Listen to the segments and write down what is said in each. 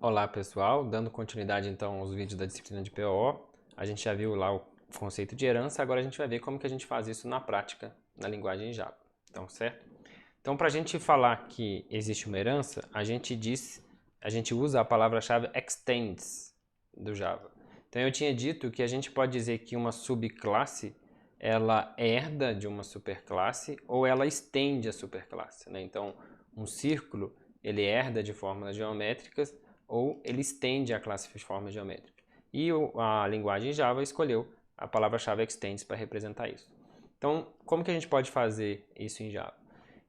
Olá pessoal, dando continuidade então aos vídeos da disciplina de PO, a gente já viu lá o conceito de herança, agora a gente vai ver como que a gente faz isso na prática na linguagem Java, então certo? Então para a gente falar que existe uma herança, a gente usa a palavra-chave extends do Java. Então eu tinha dito que a gente pode dizer que uma subclasse ela herda de uma superclasse ou ela estende a superclasse, né? Então um círculo ele herda de fórmulas geométricas ou ele estende a classe de forma geométrica. E a linguagem Java escolheu a palavra-chave extends para representar isso. Então, como que a gente pode fazer isso em Java?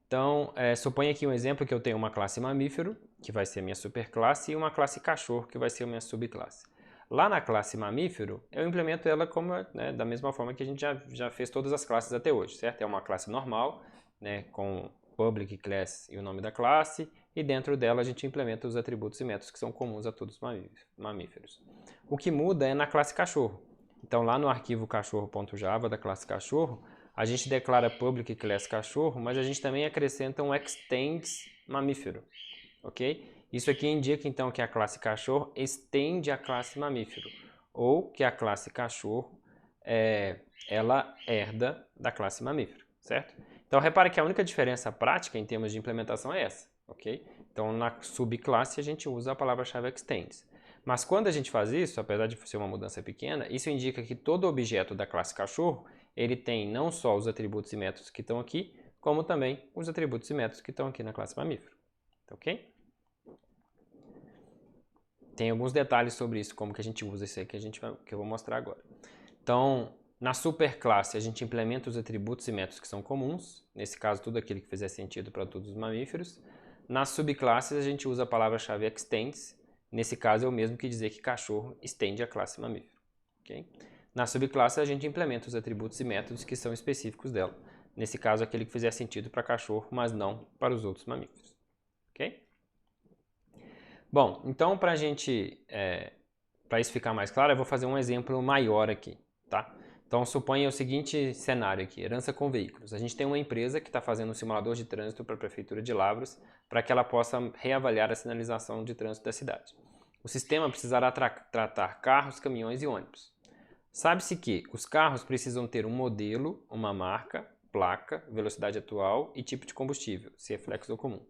Então, suponha aqui um exemplo que eu tenho uma classe mamífero, que vai ser a minha superclasse, e uma classe cachorro, que vai ser a minha subclasse. Lá na classe mamífero, eu implemento ela como, né, da mesma forma que a gente já fez todas as classes até hoje, certo? É uma classe normal, né, com public class e o nome da classe, e dentro dela a gente implementa os atributos e métodos que são comuns a todos os mamíferos. O que muda é na classe cachorro. Então lá no arquivo cachorro.java da classe cachorro, a gente declara public class cachorro, mas a gente também acrescenta um extends mamífero, ok? Isso aqui indica então que a classe cachorro estende a classe mamífero, ou que a classe cachorro ela herda da classe mamífero, certo? Então repare que a única diferença prática em termos de implementação é essa, ok? Então na subclasse a gente usa a palavra-chave extends. Mas quando a gente faz isso, apesar de ser uma mudança pequena, isso indica que todo objeto da classe cachorro, ele tem não só os atributos e métodos que estão aqui, como também os atributos e métodos que estão aqui na classe mamífero, ok? Tem alguns detalhes sobre isso, como que a gente usa isso aí que eu vou mostrar agora. Então, na superclasse, a gente implementa os atributos e métodos que são comuns, nesse caso, tudo aquilo que fizer sentido para todos os mamíferos. Nas subclasses, a gente usa a palavra-chave extends, nesse caso é o mesmo que dizer que cachorro estende a classe mamífero. Okay? Na subclasse, a gente implementa os atributos e métodos que são específicos dela, nesse caso, aquele que fizer sentido para cachorro, mas não para os outros mamíferos. Ok? Bom, então para isso ficar mais claro, eu vou fazer um exemplo maior aqui, tá? Então suponha o seguinte cenário aqui, herança com veículos. A gente tem uma empresa que está fazendo um simulador de trânsito para a Prefeitura de Lavras para que ela possa reavaliar a sinalização de trânsito da cidade. O sistema precisará tratar carros, caminhões e ônibus. Sabe-se que os carros precisam ter um modelo, uma marca, placa, velocidade atual e tipo de combustível, se é flex ou comum.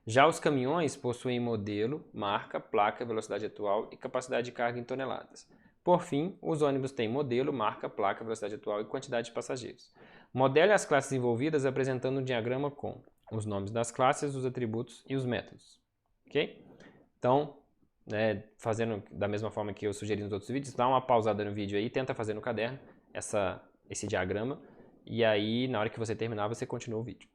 Já os caminhões possuem modelo, marca, placa, velocidade atual e capacidade de carga em toneladas. Por fim, os ônibus têm modelo, marca, placa, velocidade atual e quantidade de passageiros. Modele as classes envolvidas apresentando um diagrama com os nomes das classes, os atributos e os métodos. Ok? Então, fazendo da mesma forma que eu sugeri nos outros vídeos, dá uma pausada no vídeo aí, tenta fazer no caderno esse diagrama e aí na hora que você terminar você continua o vídeo.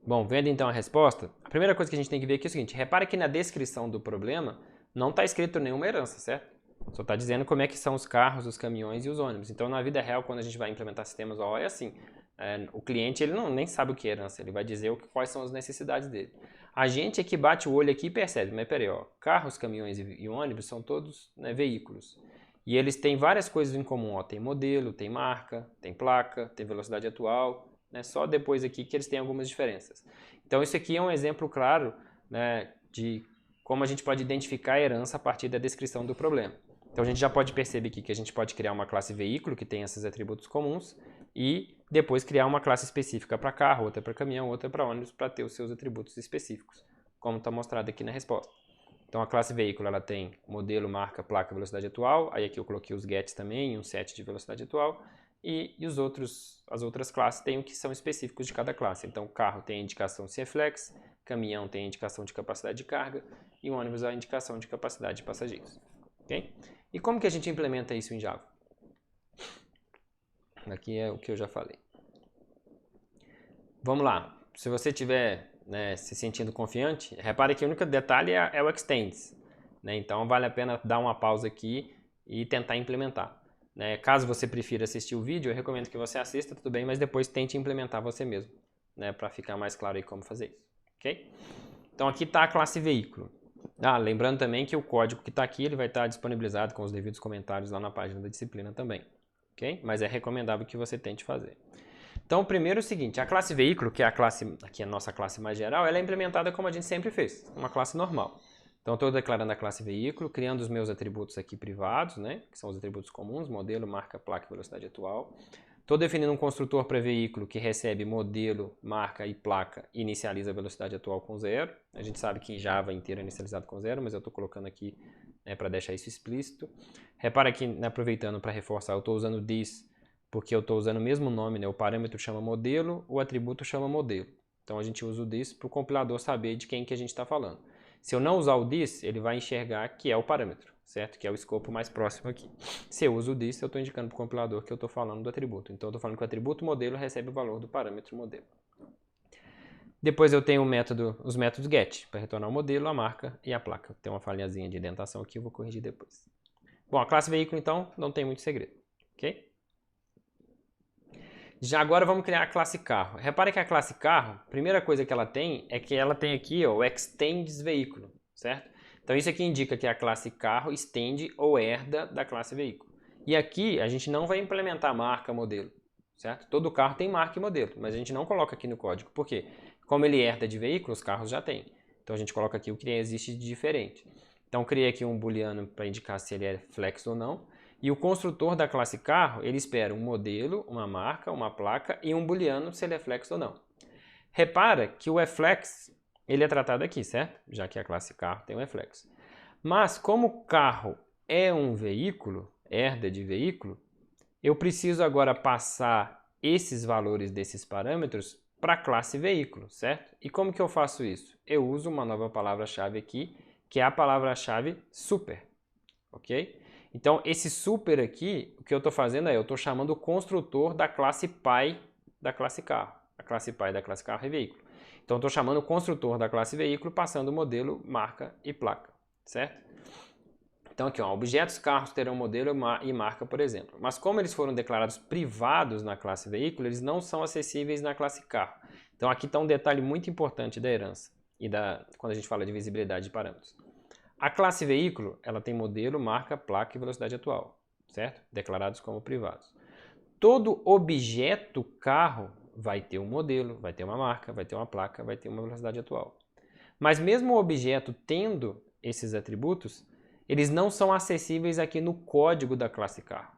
Bom, vendo então a resposta, a primeira coisa que a gente tem que ver aqui é o seguinte, repare que na descrição do problema não está escrito nenhuma herança, certo? Só está dizendo como é que são os carros, os caminhões e os ônibus. Então na vida real, quando a gente vai implementar sistemas OO, é assim, o cliente ele nem sabe o que é herança, ele vai dizer quais são as necessidades dele. A gente é que bate o olho aqui e percebe, mas peraí, ó, carros, caminhões e ônibus são todos veículos. E eles têm várias coisas em comum, ó, tem modelo, tem marca, tem placa, tem velocidade atual, só depois aqui que eles têm algumas diferenças. Então isso aqui é um exemplo claro, de como a gente pode identificar a herança a partir da descrição do problema. Então a gente já pode perceber aqui que a gente pode criar uma classe veículo que tem esses atributos comuns e depois criar uma classe específica para carro, outra para caminhão, outra para ônibus para ter os seus atributos específicos, como está mostrado aqui na resposta. Então a classe veículo ela tem modelo, marca, placa, velocidade atual, aí aqui eu coloquei os gets também, um set de velocidade atual, e as outras classes têm o que são específicos de cada classe. Então, o carro tem a indicação se é flex, caminhão tem a indicação de capacidade de carga e o ônibus a indicação de capacidade de passageiros. Okay? E como que a gente implementa isso em Java? Aqui é o que eu já falei. Vamos lá. Se você estiver se sentindo confiante, repare que o único detalhe é o extends. Então, vale a pena dar uma pausa aqui e tentar implementar. Caso você prefira assistir o vídeo, eu recomendo que você assista, tudo bem, mas depois tente implementar você mesmo, para ficar mais claro aí como fazer isso, ok? Então aqui está a classe veículo. Lembrando também que o código que está aqui ele vai estar disponibilizado com os devidos comentários lá na página da disciplina também, ok? Mas é recomendável que você tente fazer. Então, primeiro é o seguinte, a classe veículo, que é a nossa classe mais geral, ela é implementada como a gente sempre fez, uma classe normal. Então, estou declarando a classe veículo, criando os meus atributos aqui privados, né? Que são os atributos comuns, modelo, marca, placa e velocidade atual. Estou definindo um construtor para veículo que recebe modelo, marca e placa e inicializa a velocidade atual com 0. A gente sabe que em Java inteiro é inicializado com 0, mas eu estou colocando aqui, né, para deixar isso explícito. Repara que, né, aproveitando para reforçar, eu estou usando this porque eu estou usando o mesmo nome, né? O parâmetro chama modelo, o atributo chama modelo. Então a gente usa o this para o compilador saber de quem que a gente está falando. Se eu não usar o this, ele vai enxergar que é o parâmetro, certo? Que é o escopo mais próximo aqui. Se eu uso o this, eu estou indicando para o compilador que eu estou falando do atributo. Então eu estou falando que o atributo modelo recebe o valor do parâmetro modelo. Depois eu tenho os métodos get, para retornar o modelo, a marca e a placa. Tem uma falhazinha de indentação aqui, eu vou corrigir depois. Bom, a classe veículo, então, não tem muito segredo, ok? Já agora vamos criar a classe carro. Repare que a classe carro, a primeira coisa que ela tem é que ela tem aqui, ó, o extends veículo, certo? Então isso aqui indica que a classe carro estende ou herda da classe veículo. E aqui a gente não vai implementar marca, modelo, certo? Todo carro tem marca e modelo, mas a gente não coloca aqui no código. Por quê? Como ele herda de veículo, os carros já têm. Então a gente coloca aqui o que existe de diferente. Então criei aqui um booleano para indicar se ele é flex ou não. E o construtor da classe carro, ele espera um modelo, uma marca, uma placa e um booleano se ele é flex ou não. Repara que o flex, ele é tratado aqui, certo? Já que a classe carro tem um flex. Mas como o carro é um veículo, herda de veículo, eu preciso agora passar esses valores desses parâmetros para a classe veículo, certo? E como que eu faço isso? Eu uso uma nova palavra-chave aqui, que é a palavra-chave super, ok? Então, esse super aqui, o que eu estou fazendo é, eu estou chamando o construtor da classe pai da classe carro. A classe pai da classe carro é veículo. Então, eu estou chamando o construtor da classe veículo, passando o modelo, marca e placa, certo? Então, aqui, ó, objetos carros terão modelo e marca, por exemplo. Mas como eles foram declarados privados na classe veículo, eles não são acessíveis na classe carro. Então, aqui está um detalhe muito importante da herança e quando a gente fala de visibilidade de parâmetros. A classe veículo, ela tem modelo, marca, placa e velocidade atual, certo? Declarados como privados. Todo objeto carro vai ter um modelo, vai ter uma marca, vai ter uma placa, vai ter uma velocidade atual. Mas mesmo o objeto tendo esses atributos, eles não são acessíveis aqui no código da classe carro,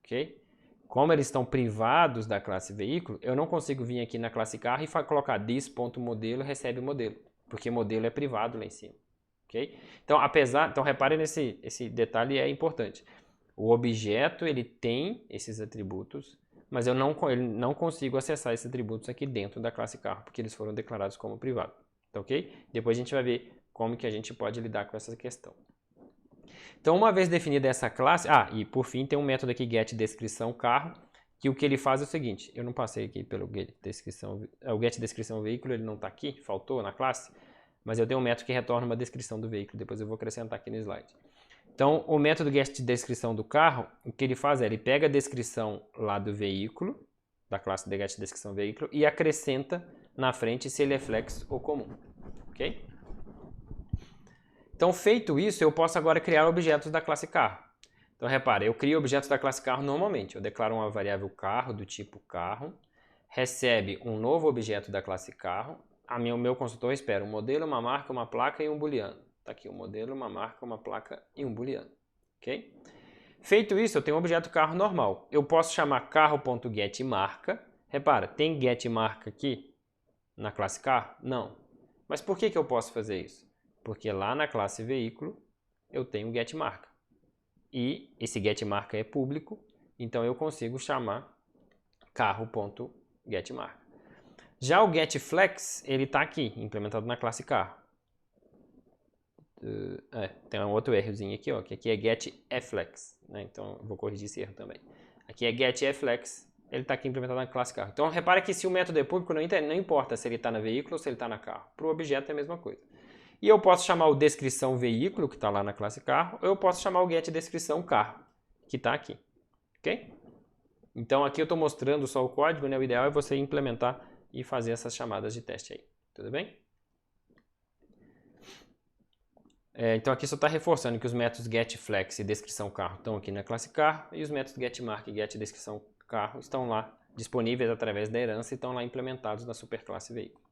ok? Como eles estão privados da classe veículo, eu não consigo vir aqui na classe carro e colocar this.modelo recebe modelo, porque modelo é privado lá em cima. Okay? Então reparem esse detalhe, é importante. O objeto ele tem esses atributos, mas eu não consigo acessar esses atributos aqui dentro da classe carro, porque eles foram declarados como privado. Tá, ok? Depois a gente vai ver como que a gente pode lidar com essa questão. Então, uma vez definida essa classe... e por fim tem um método aqui, getDescrição carro, que o que ele faz é o seguinte, eu não passei aqui pelo getDescrição, o getDescrição veículo, ele não está aqui, faltou na classe, mas eu tenho um método que retorna uma descrição do veículo, depois eu vou acrescentar aqui no slide. Então, o método getDescrição do carro, o que ele faz é, ele pega a descrição lá do veículo, da classe de getDescrição veículo, e acrescenta na frente se ele é flex ou comum, ok? Então, feito isso, eu posso agora criar objetos da classe carro. Então, repare, eu crio objetos da classe carro normalmente, eu declaro uma variável carro do tipo carro, recebe um novo objeto da classe carro, o meu construtor espera um modelo, uma marca, uma placa e um booleano. Está aqui um modelo, uma marca, uma placa e um booleano. Okay? Feito isso, eu tenho um objeto carro normal. Eu posso chamar carro.getMarca. Repara, tem getMarca aqui na classe carro? Não. Mas por que eu posso fazer isso? Porque lá na classe veículo eu tenho getMarca. E esse getMarca é público, então eu consigo chamar carro.getMarca. Já o getFlex, ele está aqui, implementado na classe carro. Tem um outro errozinho aqui, ó, que aqui é getFlex, né? Então eu vou corrigir esse erro também. Aqui é getFlex, ele está aqui implementado na classe carro. Então repara que se o método é público, não importa se ele está no veículo ou se ele está na carro. Para o objeto é a mesma coisa. E eu posso chamar o descrição veículo, que está lá na classe carro, ou eu posso chamar o getDescrição carro, que está aqui. Ok? Então aqui eu estou mostrando só o código, né? O ideal é você implementar e fazer essas chamadas de teste aí. Tudo bem? Então aqui só está reforçando que os métodos getFlex e descrição carro estão aqui na classe carro e os métodos getMark e getDescrição carro estão lá disponíveis através da herança e estão lá implementados na superclasse veículo.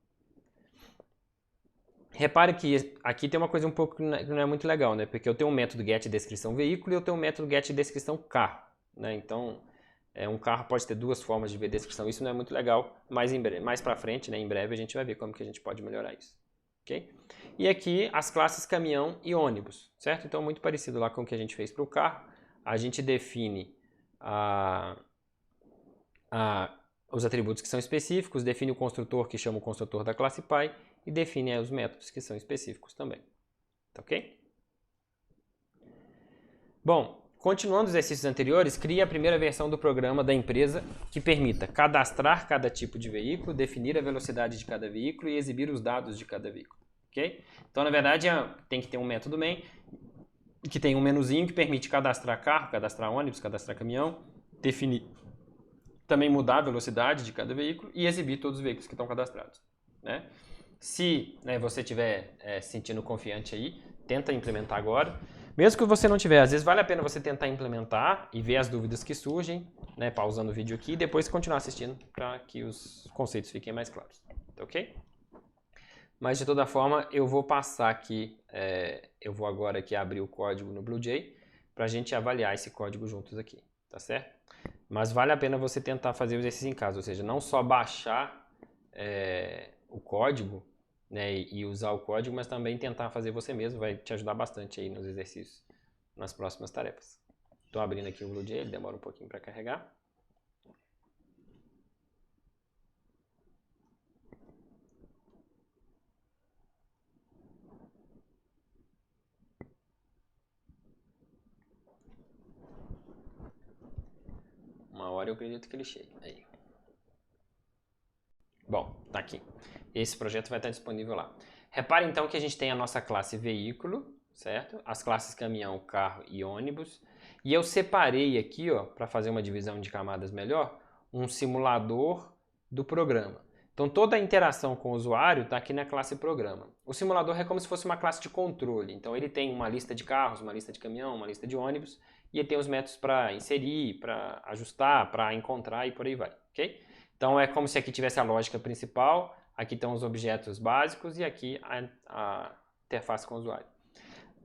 Repare que aqui tem uma coisa um pouco que não é muito legal, né? Porque eu tenho um método get descrição veículo e eu tenho um método get descrição carro, né? Então, um carro pode ter duas formas de ver descrição. Isso não é muito legal, mas mais para frente, né, em breve, a gente vai ver como que a gente pode melhorar isso, ok? E aqui as classes caminhão e ônibus, certo? Então, muito parecido lá com o que a gente fez para o carro. A gente define os atributos que são específicos, define o construtor que chama o construtor da classe pai e define os métodos que são específicos também. Tá ok? Bom, continuando os exercícios anteriores, crie a primeira versão do programa da empresa que permita cadastrar cada tipo de veículo, definir a velocidade de cada veículo e exibir os dados de cada veículo. Ok? Então, na verdade, tem que ter um método main que tem um menuzinho que permite cadastrar carro, cadastrar ônibus, cadastrar caminhão, definir, também mudar a velocidade de cada veículo e exibir todos os veículos que estão cadastrados, né? Se, né, você estiver se sentindo confiante aí, tenta implementar agora. Mesmo que você não tiver, às vezes vale a pena você tentar implementar e ver as dúvidas que surgem, né, pausando o vídeo aqui e depois continuar assistindo para que os conceitos fiquem mais claros, tá ok? Mas de toda forma, eu vou passar aqui, eu vou agora aqui abrir o código no BlueJ para a gente avaliar esse código juntos aqui, tá certo? Mas vale a pena você tentar fazer o exercício em casa, ou seja, não só baixar o código, né, e usar o código, mas também tentar fazer você mesmo, vai te ajudar bastante aí nos exercícios, nas próximas tarefas. Estou abrindo aqui o BlueJ, ele demora um pouquinho para carregar. Uma hora eu acredito que ele chegue. Aí. Bom, tá aqui. Esse projeto vai estar disponível lá. Repare então que a gente tem a nossa classe veículo, certo? As classes caminhão, carro e ônibus. E eu separei aqui, ó, para fazer uma divisão de camadas melhor, um simulador do programa. Então toda a interação com o usuário está aqui na classe programa. O simulador é como se fosse uma classe de controle. Então ele tem uma lista de carros, uma lista de caminhão, uma lista de ônibus e ele tem os métodos para inserir, para ajustar, para encontrar e por aí vai, ok? Então é como se aqui tivesse a lógica principal, aqui estão os objetos básicos e aqui a interface com o usuário.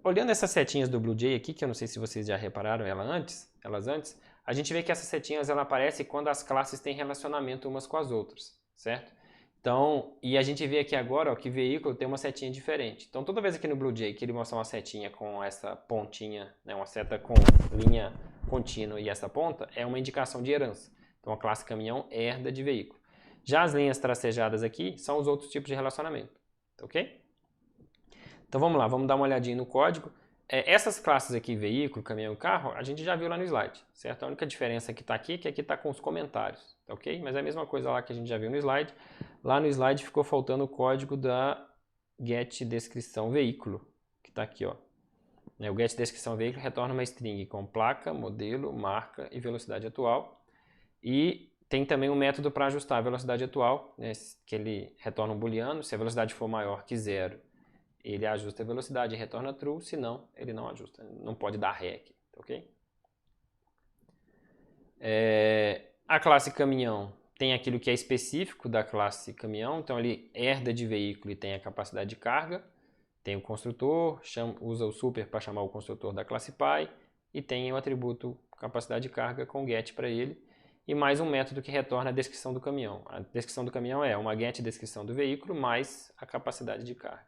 Olhando essas setinhas do BlueJ aqui, que eu não sei se vocês já repararam elas antes, a gente vê que essas setinhas ela aparecem quando as classes têm relacionamento umas com as outras, certo? Então, e a gente vê aqui agora ó, que veículo tem uma setinha diferente. Então toda vez aqui no BlueJ que ele mostra uma setinha com essa pontinha, né, uma seta com linha contínua e essa ponta, é uma indicação de herança. Então a classe caminhão herda de veículo. Já as linhas tracejadas aqui são os outros tipos de relacionamento, ok? Então vamos lá, vamos dar uma olhadinha no código. Essas classes aqui, veículo, caminhão e carro, a gente já viu lá no slide, certo? A única diferença que está aqui é que aqui está com os comentários, ok? Mas é a mesma coisa lá que a gente já viu no slide. Lá no slide ficou faltando o código da get descrição veículo, que está aqui, ó. O get descrição veículo retorna uma string com placa, modelo, marca e velocidade atual. E tem também um método para ajustar a velocidade atual, né, que ele retorna um booleano. Se a velocidade for maior que 0, ele ajusta a velocidade e retorna true, senão ele não ajusta, não pode dar ré aqui, ok? A classe caminhão tem aquilo que é específico da classe caminhão, então ele herda de veículo e tem a capacidade de carga, tem o construtor, usa o super para chamar o construtor da classe pai e tem o atributo capacidade de carga com get para ele e mais um método que retorna a descrição do caminhão. A descrição do caminhão é uma get descrição do veículo mais a capacidade de carga.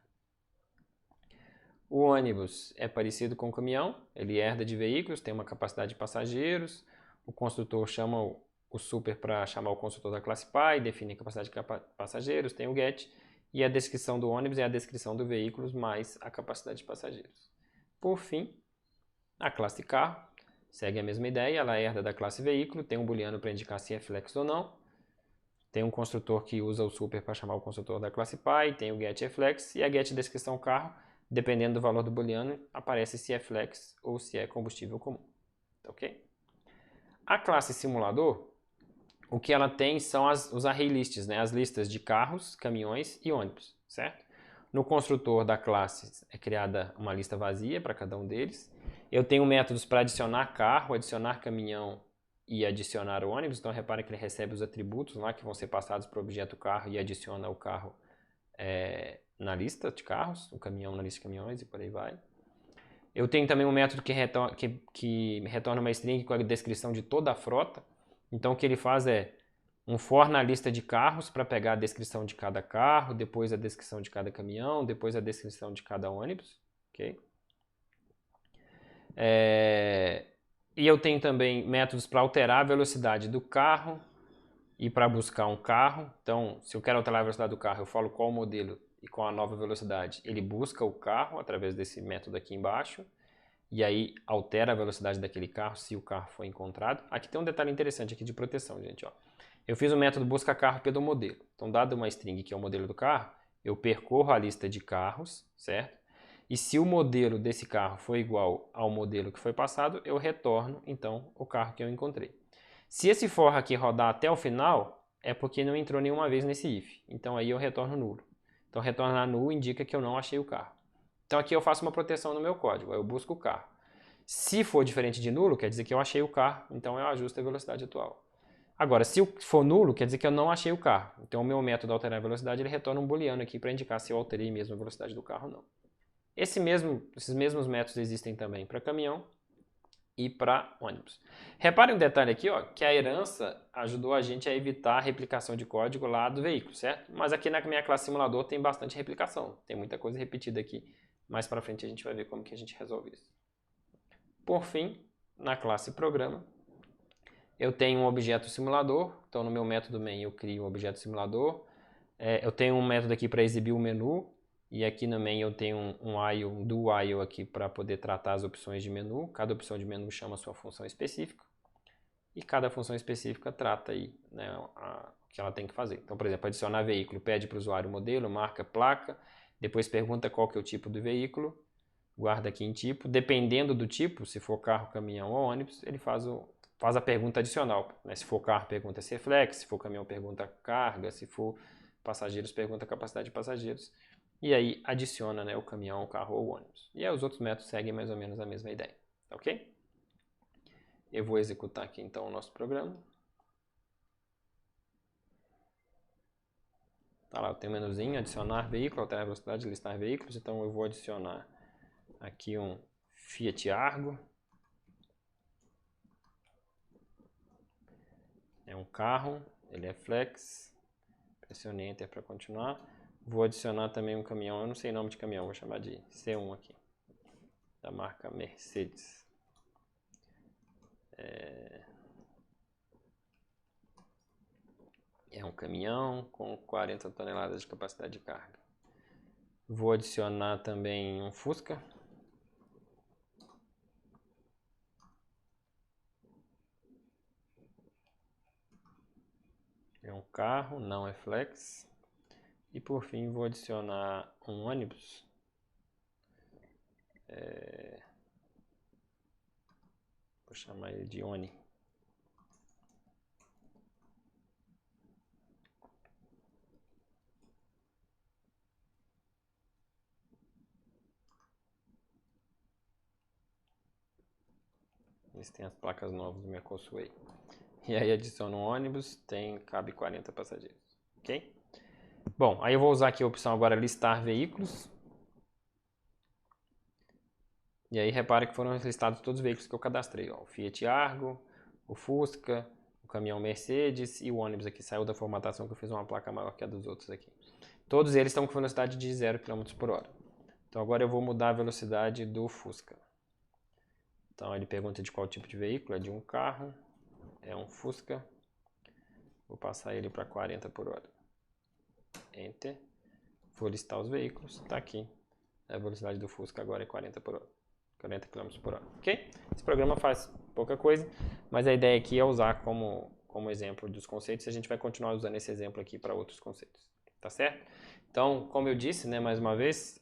O ônibus é parecido com o caminhão, ele herda de veículos, tem uma capacidade de passageiros, o construtor chama o super para chamar o construtor da classe pai, define a capacidade de passageiros, tem o get, e a descrição do ônibus é a descrição do veículo mais a capacidade de passageiros. Por fim, a classe carro segue a mesma ideia, ela herda da classe veículo, tem um booleano para indicar se é flex ou não, tem um construtor que usa o super para chamar o construtor da classe pai, tem o get é flex, e a get descrição carro, dependendo do valor do booleano, aparece se é flex ou se é combustível comum, ok? A classe simulador, o que ela tem são os array lists, né? As listas de carros, caminhões e ônibus, certo? No construtor da classe é criada uma lista vazia para cada um deles. Eu tenho métodos para adicionar carro, adicionar caminhão e adicionar ônibus. Então repare que ele recebe os atributos lá que vão ser passados para o objeto carro e adiciona o carro na lista de carros, o caminhão na lista de caminhões e por aí vai. Eu tenho também um método que retorna uma string com a descrição de toda a frota. Então o que ele faz é um for na lista de carros para pegar a descrição de cada carro, depois a descrição de cada caminhão, depois a descrição de cada ônibus. Okay? E eu tenho também métodos para alterar a velocidade do carro e para buscar um carro. Então, se eu quero alterar a velocidade do carro, eu falo qual modelo e qual a nova velocidade. Ele busca o carro através desse método aqui embaixo e aí altera a velocidade daquele carro se o carro for encontrado. Aqui tem um detalhe interessante aqui de proteção, gente. Ó. Eu fiz o método busca carro pelo modelo. Então, dado uma string que é o modelo do carro, eu percorro a lista de carros, certo? E se o modelo desse carro for igual ao modelo que foi passado, eu retorno, então, o carro que eu encontrei. Se esse for aqui rodar até o final, é porque não entrou nenhuma vez nesse if. Então, aí eu retorno nulo. Então, retornar nulo indica que eu não achei o carro. Então, aqui eu faço uma proteção no meu código, eu busco o carro. Se for diferente de nulo, quer dizer que eu achei o carro, então eu ajusto a velocidade atual. Agora, se for nulo, quer dizer que eu não achei o carro. Então, o meu método alterar a velocidade, ele retorna um booleano aqui para indicar se eu alterei mesmo a velocidade do carro ou não. Esses mesmos métodos existem também para caminhão e para ônibus. Reparem um detalhe aqui, ó, que a herança ajudou a gente a evitar a replicação de código lá do veículo, certo? Mas aqui na minha classe simulador tem bastante replicação, tem muita coisa repetida aqui. Mais para frente a gente vai ver como que a gente resolve isso. Por fim, na classe programa, eu tenho um objeto simulador. Então no meu método main eu crio um objeto simulador. Eu tenho um método aqui para exibir o menu. E aqui no main eu tenho um do while aqui para poder tratar as opções de menu. Cada opção de menu chama a sua função específica. E cada função específica trata aí, né, o que ela tem que fazer. Então, por exemplo, adicionar veículo, pede para o usuário o modelo, marca, placa, depois pergunta qual que é o tipo do veículo, guarda aqui em tipo. Dependendo do tipo, se for carro, caminhão ou ônibus, ele faz a pergunta adicional. Né? Se for carro, pergunta se é flex, se for caminhão, pergunta carga, se for passageiros, pergunta capacidade de passageiros. E aí adiciona, né, o caminhão, o carro ou o ônibus. E aí os outros métodos seguem mais ou menos a mesma ideia. Ok? Eu vou executar aqui então o nosso programa. Tá lá, eu tenho um menuzinho, adicionar veículo, alterar a velocidade, listar veículos. Então eu vou adicionar aqui um Fiat Argo. É um carro, ele é flex. Pressione Enter para continuar. Vou adicionar também um caminhão, eu não sei o nome de caminhão, vou chamar de C1 aqui, da marca Mercedes. É um caminhão com 40 toneladas de capacidade de carga. Vou adicionar também um Fusca. É um carro, não é flex. E por fim vou adicionar um ônibus. Vou chamar ele de Oni. Eles têm as placas novas do Mercosul. E aí adiciono um ônibus, cabe 40 passageiros. Ok? Bom, aí eu vou usar aqui a opção agora listar veículos. E aí repare que foram listados todos os veículos que eu cadastrei. Ó, o Fiat Argo, o Fusca, o caminhão Mercedes e o ônibus aqui. Saiu da formatação que eu fiz uma placa maior que a dos outros aqui. Todos eles estão com velocidade de 0 km por hora. Então agora eu vou mudar a velocidade do Fusca. Então ele pergunta de qual tipo de veículo, é de um carro, é um Fusca. Vou passar ele para 40 por hora. Enter. Vou listar os veículos, está aqui. A velocidade do Fusca agora é 40 por hora. 40 km por hora, ok? Esse programa faz pouca coisa, mas a ideia aqui é usar como exemplo dos conceitos e a gente vai continuar usando esse exemplo aqui para outros conceitos, tá certo? Então, como eu disse, né, mais uma vez,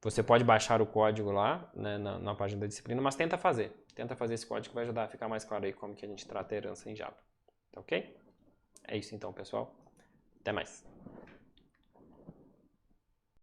você pode baixar o código lá, né, na página da disciplina, mas tenta fazer esse código que vai ajudar a ficar mais claro aí como que a gente trata a herança em Java, tá ok? É isso então, pessoal. Até mais.